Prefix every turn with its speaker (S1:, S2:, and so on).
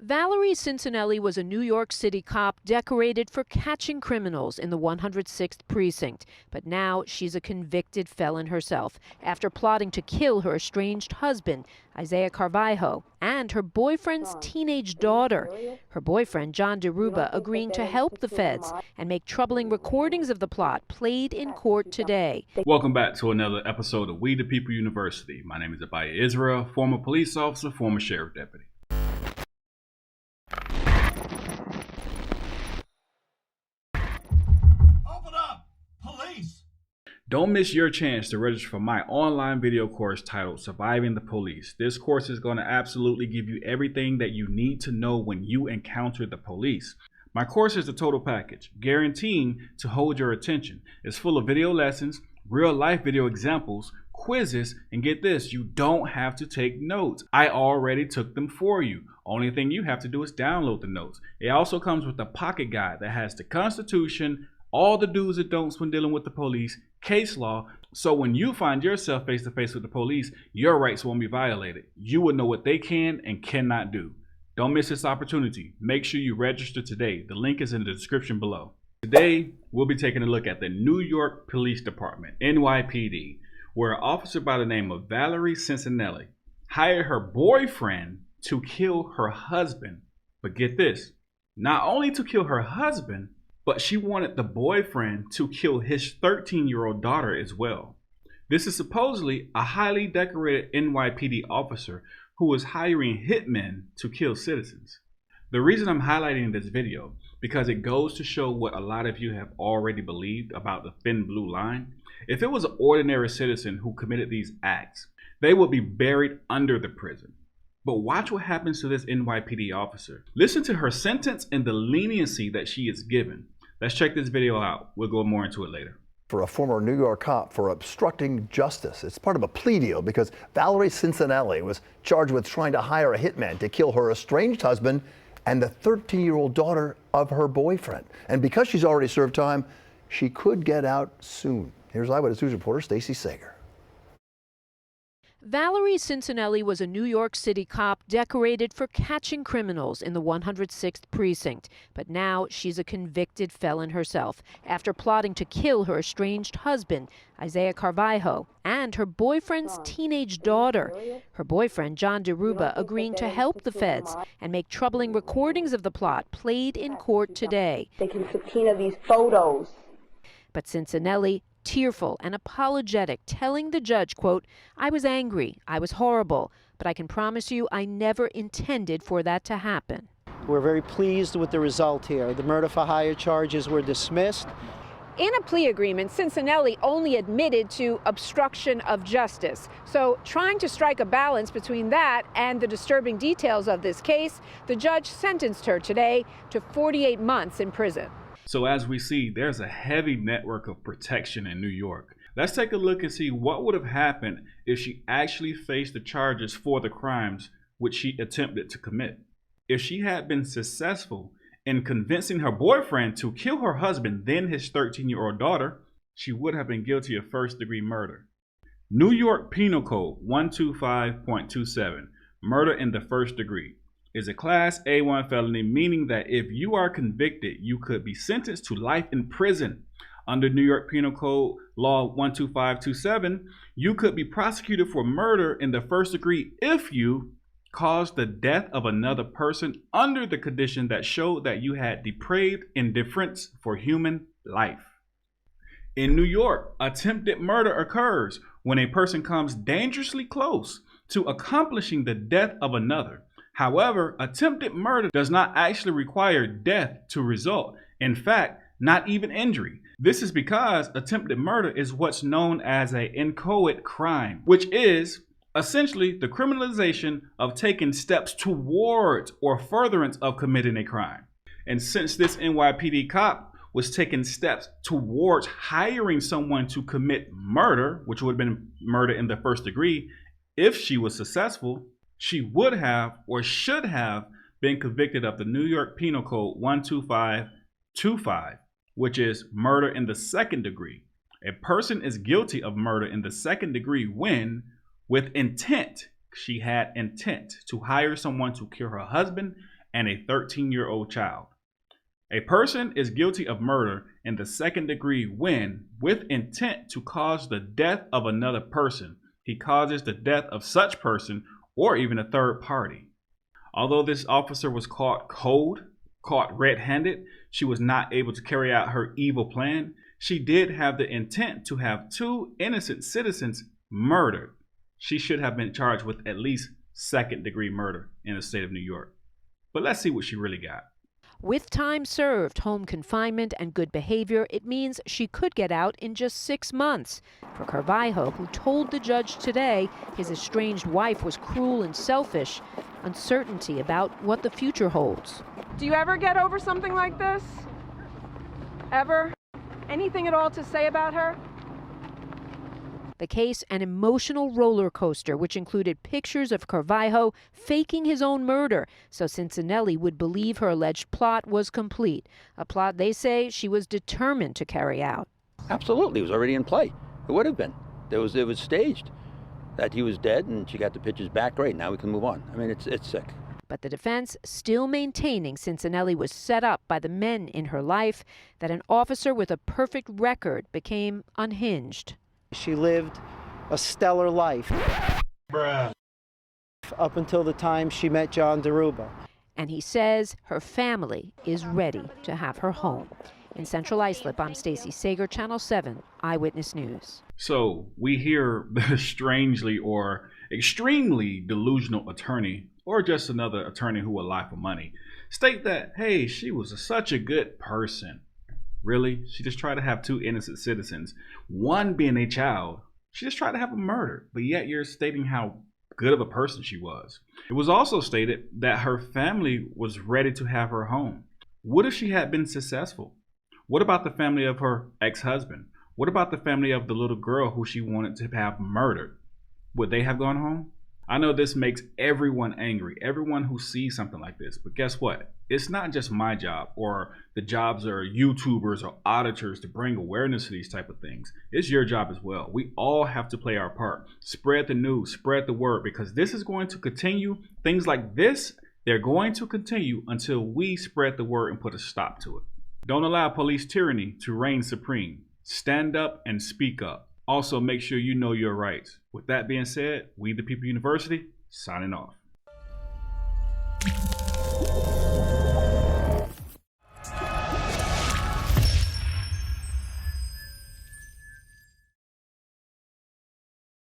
S1: Valerie Cincinnati was a New York City cop decorated for catching criminals in the 106th precinct. But now she's a convicted felon herself after plotting to kill her estranged husband, Isaiah Carvalho, and her boyfriend's teenage daughter. Her boyfriend, John DeRuba, agreeing to help the feds and make troubling recordings of the plot played in court today.
S2: Welcome back to another episode of We the People University. My name is Abiyah Israel, former police officer, former sheriff deputy. Don't miss your chance to register for my online video course titled Surviving the Police. This course is going to absolutely give you everything that you need to know when you encounter the police. My course is the total package, guaranteeing to hold your attention. It's full of video lessons, real-life video examples, quizzes, and get this, you don't have to take notes. I already took them for you. Only thing you have to do is download the notes. It also comes with a pocket guide that has the Constitution, all the do's and don'ts when dealing with the police, case law, so when you find yourself face to face with the police, your rights won't be violated. You will know what they can and cannot do. Don't miss this opportunity. Make sure you register today. The link is in the description below. Today, we'll be taking a look at the New York Police Department, NYPD, where an officer by the name of Valerie Cincinnati hired her boyfriend to kill her husband. But get this, not only to kill her husband, but she wanted the boyfriend to kill his 13-year-old daughter as well. This is supposedly a highly decorated NYPD officer who was hiring hitmen to kill citizens. The reason I'm highlighting this video, because it goes to show what a lot of you have already believed about the thin blue line. If it was an ordinary citizen who committed these acts, they would be buried under the prison. But watch what happens to this NYPD officer. Listen to her sentence and the leniency that she is given. Let's check this video out. We'll go more into it later.
S3: For a former New York cop for obstructing justice. It's part of a plea deal because Valerie Cincinnati was charged with trying to hire a hitman to kill her estranged husband and the 13-year-old daughter of her boyfriend. And because she's already served time, she could get out soon. Here's Eyewitness News reporter Stacey Sager.
S1: Valerie Cincinnati was a New York City cop decorated for catching criminals in the 106th precinct. But now she's a convicted felon herself after plotting to kill her estranged husband, Isaiah Carvalho, and her boyfriend's teenage daughter. Her boyfriend, John DeRuba, agreeing to help the feds and make troubling recordings of the plot played in court today.
S4: They can subpoena these photos.
S1: But Cincinnati, tearful and apologetic, telling the judge, quote, "I was angry, I was horrible, but I can promise you I never intended for that to happen."
S5: We're very pleased with the result here. The murder for hire charges were dismissed.
S6: In a plea agreement, Cincinnati only admitted to obstruction of justice. So trying to strike a balance between that and the disturbing details of this case, the judge sentenced her today to 48 months in prison.
S2: So as we see, there's a heavy network of protection in New York. Let's take a look and see what would have happened if she actually faced the charges for the crimes which she attempted to commit. If she had been successful in convincing her boyfriend to kill her husband, then his 13-year-old daughter, she would have been guilty of first-degree murder. New York Penal Code 125.27, murder in the first degree, is a Class A1 felony, meaning that if you are convicted, you could be sentenced to life in prison. Under New York Penal Code Law 12527, you could be prosecuted for murder in the first degree if you caused the death of another person under the condition that showed that you had depraved indifference for human life. In New York, attempted murder occurs when a person comes dangerously close to accomplishing the death of another. However, attempted murder does not actually require death to result. In fact, not even injury. This is because attempted murder is what's known as an inchoate crime, which is essentially the criminalization of taking steps towards or furtherance of committing a crime. And since this NYPD cop was taking steps towards hiring someone to commit murder, which would have been murder in the first degree, if she was successful, she would have or should have been convicted of the New York Penal Code 12525, which is murder in the second degree. A person is guilty of murder in the second degree when, with intent, she had intent to hire someone to kill her husband and a 13-year-old child. A person is guilty of murder in the second degree when, with intent to cause the death of another person, he causes the death of such person or even a third party. Although this officer was caught caught red-handed, she was not able to carry out her evil plan. She did have the intent to have 2 innocent citizens murdered. She should have been charged with at least second-degree murder in the state of New York. But let's see what she really got.
S1: With time served, home confinement, and good behavior, it means she could get out in just 6 months. For Carvalho, who told the judge today his estranged wife was cruel and selfish, uncertainty about what the future holds.
S6: Do you ever get over something like this? Ever? Anything at all to say about her?
S1: The case, an emotional roller coaster, which included pictures of Carvalho faking his own murder so Cincinnati would believe her alleged plot was complete, a plot they say she was determined to carry out.
S7: Absolutely, it was already in play. It would have been. It was staged. That he was dead and she got the pictures back, great, now we can move on. I mean, it's sick.
S1: But the defense still maintaining Cincinnati was set up by the men in her life, that an officer with a perfect record became unhinged.
S5: She lived a stellar life.
S7: Bruh.
S5: Up until the time she met John Deruba.
S1: And he says her family is ready to have her home. In Central Islip, I'm Stacey Sager, Channel 7 Eyewitness News.
S2: So we hear the strangely or extremely delusional attorney, or just another attorney who would lie for money, state that, hey, she was such a good person. Really? She just tried to have 2 innocent citizens, one being a child. She just tried to have them murdered, but yet you're stating how good of a person she was. It was also stated that her family was ready to have her home. What if she had been successful? What about the family of her ex-husband? What about the family of the little girl who she wanted to have murdered? Would they have gone home? I know this makes everyone angry, everyone who sees something like this, but guess what? It's not just my job or the jobs of YouTubers or auditors to bring awareness to these type of things. It's your job as well. We all have to play our part. Spread the news, spread the word, because this is going to continue. Things like this, they're going to continue until we spread the word and put a stop to it. Don't allow police tyranny to reign supreme. Stand up and speak up. Also, make sure you know your rights. With that being said, We the People University, signing off.